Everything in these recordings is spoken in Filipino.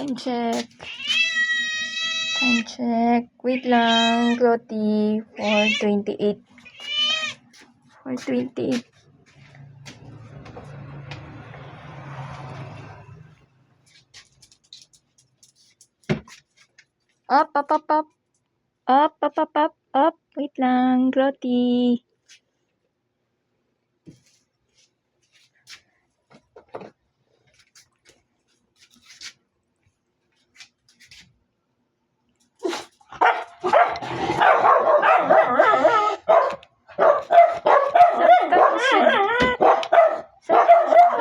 Time check. Time check. Wait lang, Clotty. 4:28. 4:28. Up, up, up, up. Up, up, up, up, up. Wait lang, Clotty.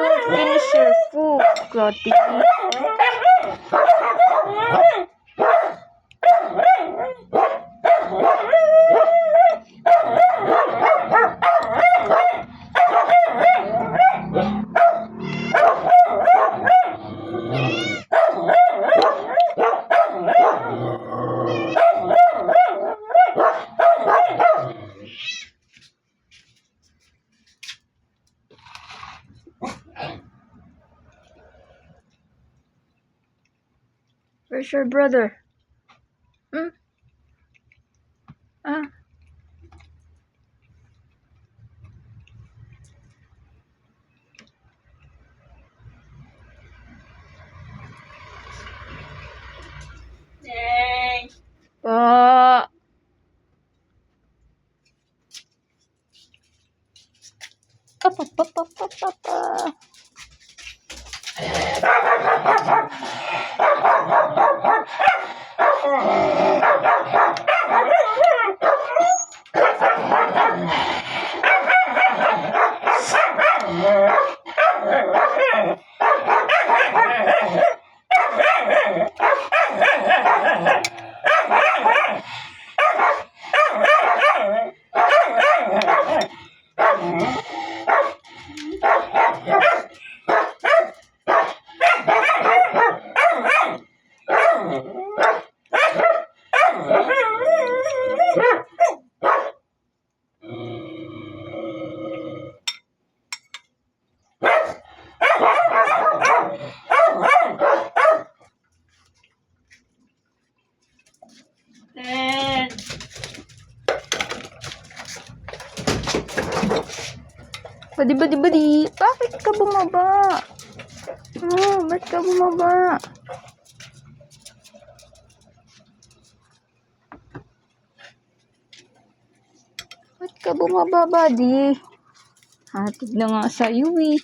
Don't finish your food, Clotty. Where's your brother? Ah. Pa. Up, up, up, up, up, up, up. Badi. Bakit ka bumaba? Ba't ka bumaba? Ba't ka bumaba, buddy? Hatid na nga sa'yo eh.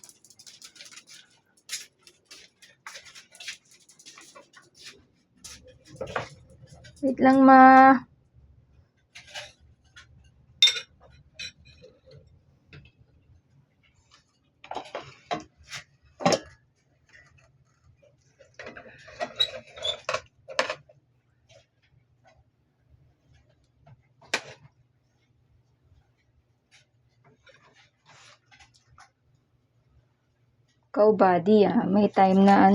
Wait lang, ma. Ikaw, buddy, may time na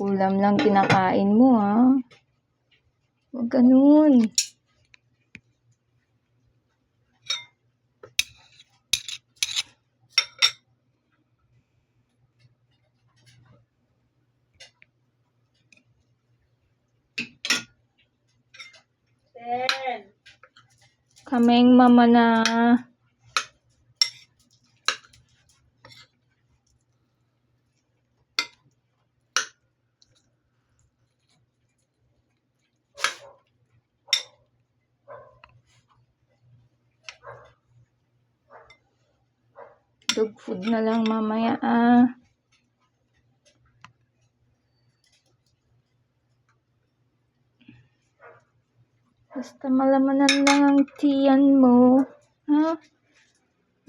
ulam lang kinakain mo, Huwag ganun. Kaming mama na. Dog food na lang mamaya, Basta malamanan lang ang tiyan mo,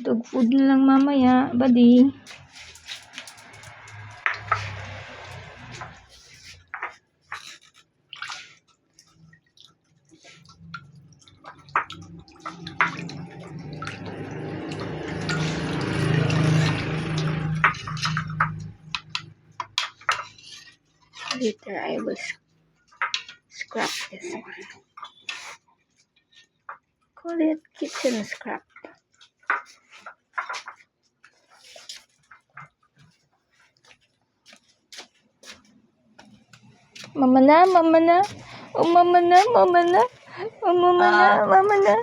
Dog food na lang mamaya, buddy. Later, I will scrap this one. Call it kitchen scrap. Mama na, mama na. Oh, mama na, mama na. Oh, mama na, mama na.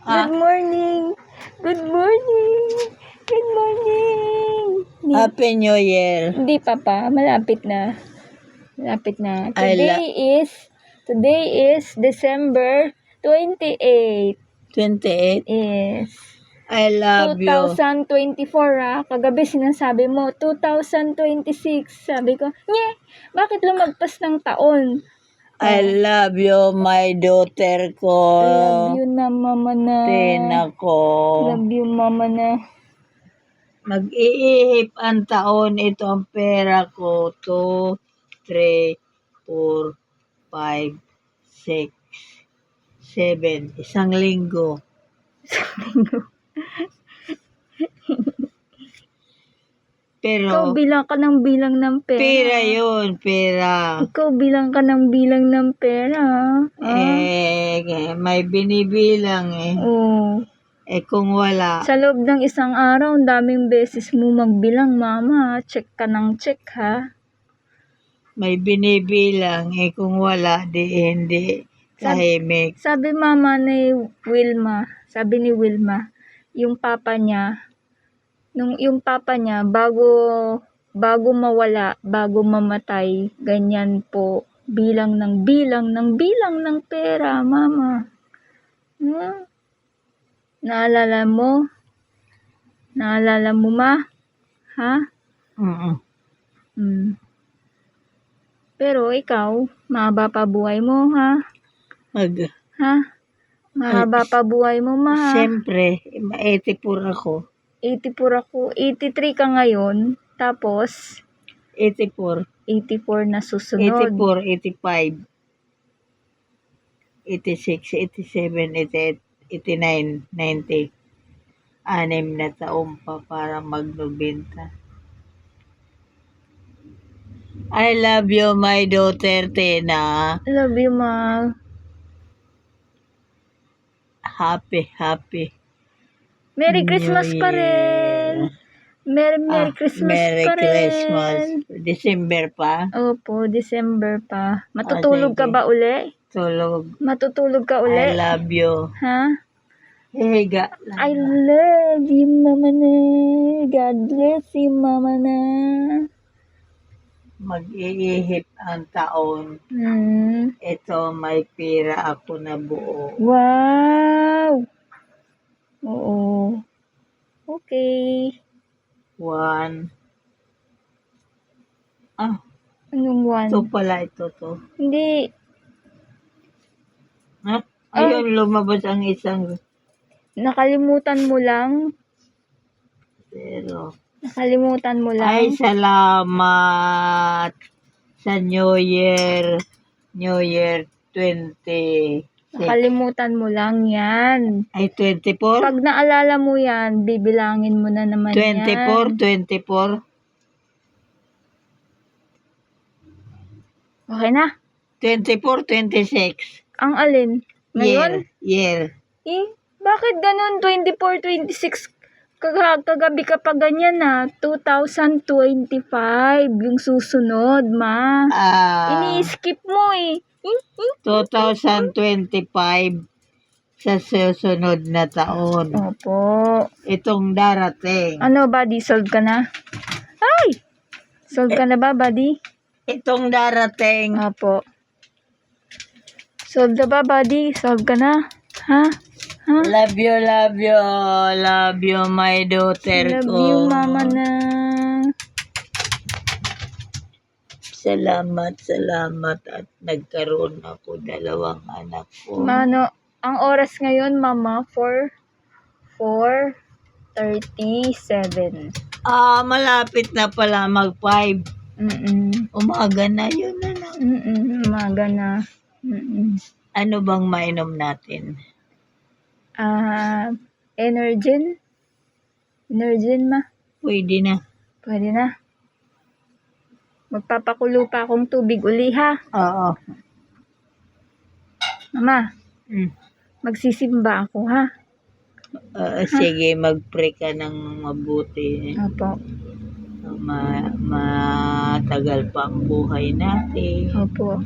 Good morning. Good morning. Good morning. Happy New Year. Hindi pa pa. Malapit na. Malapit na. Today is December 28. 28. Yes. I love you. 2024 Kagabi sinasabi mo, 2026. Sabi ko, nye, bakit lumagpas ng taon? I love you, my daughter ko. Love you na, mama na. Tina ko. Love you, mama na. Mag-iihip ang taon, ito ang pera ko. 2, 3, 4, 5, 6, 7. Isang linggo. Pero, Ikaw bilang ka ng bilang ng pera. pera yun, pera. Ikaw bilang ka ng bilang ng pera. May binibilang eh. Oo. Kung wala, Sa loob ng isang araw, ang daming beses mo magbilang, mama. Check ka ng check, ha? may binibilang. Kung wala, di hindi. Tahimik. Sabi ni Wilma, yung papa niya, yung papa niya, bago mawala, bago mamatay, ganyan po, bilang ng pera, mama. Naalala mo? Naalala mo, ma? Ha? Pero ikaw, mahaba pa buhay mo, ha? Ha? Mahaba pa buhay mo, ma, ha? Siyempre, 84 ako. 84 ako. 83 ka ngayon. Tapos, 84. 84 na susunod. 84, 85. 86, 87, 88, 89, 90. 6 na taon pa para mag-90. I love you, my daughter, Tina. Love you, ma. Happy. Merry New Christmas pa rin. Merry Christmas Merry pa rin. Christmas. December pa. Opo, December pa. Matutulog ka sige. ba uli? Tulog. Matutulog ka uli? I love you. Ha? Higa lang. I love you, mama na. God bless you, mama na. Mag-iihip ang taon. Ito, may pira ako na buo. Wow! Oo. Okay. 1. Anong one? Ito pala, ito to. Hindi. Ayun, lumabas ang isang Nakalimutan mo lang. 0. Nakalimutan mo lang. Ay, salamat sa New Year 20. Nakalimutan mo lang yan. Ay, 24? Pag naalala mo yan, bibilangin mo na naman 24. Okay na? 24, 26. Ang alin? Ngayon? Year. Bakit ganun? 24, 26? Kagabi ka pa ganyan na. 2025. Yung susunod, ma. Ini-skip mo eh. 2025 sa susunod na taon. Opo. Itong darating. Ano, buddy? Solve ka na? Ay! Solve ka na ba, buddy? Itong darating. Opo. Solve na ba, buddy? Solve ka na? Ha? Love you, my daughter ko. Love you, mama na. Salamat at nagkaroon ako 2 anak ko. Mano, ang oras ngayon, mama, 4:37. Malapit na pala mag-5. Umaga na yun, ano? Umaga na. Ano bang mainom natin? Energen? Energen, ma? Pwede na. Pwede na. Magpapakulo pa akong tubig uli, ha? Oo. Mama, magsisimba ako, ha? Sige, mag-pray ka ng mabuti. Opo. Matagal pa ang buhay natin. Opo.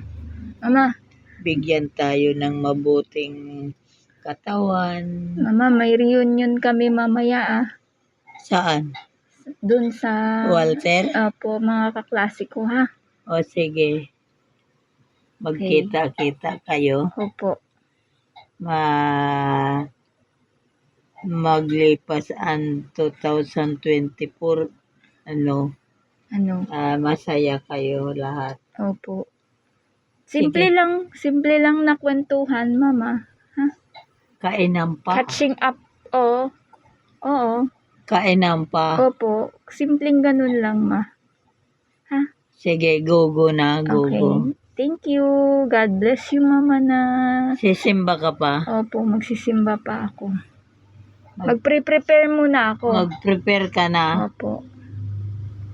Mama, bigyan tayo ng mabuting katawan. Mama, may reunion kami mamaya Saan? Doon sa... Walter? Opo, mga kaklase ko ha. O sige, magkita-kita kayo. Opo. Maglipas ang 2024, Ano? masaya kayo lahat. Opo. Sige. Simple lang na kwentuhan, Mama. Kainan pa. Catching up. Oo. Kainan pa. Opo. Simpleng ganun lang, Ma. Sige, go na, go. Okay. Thank you. God bless you, Mama na. Sisimba ka pa? Opo, magsisimba pa ako. Magpre-prepare muna ako. Mag-prepare ka na? Opo.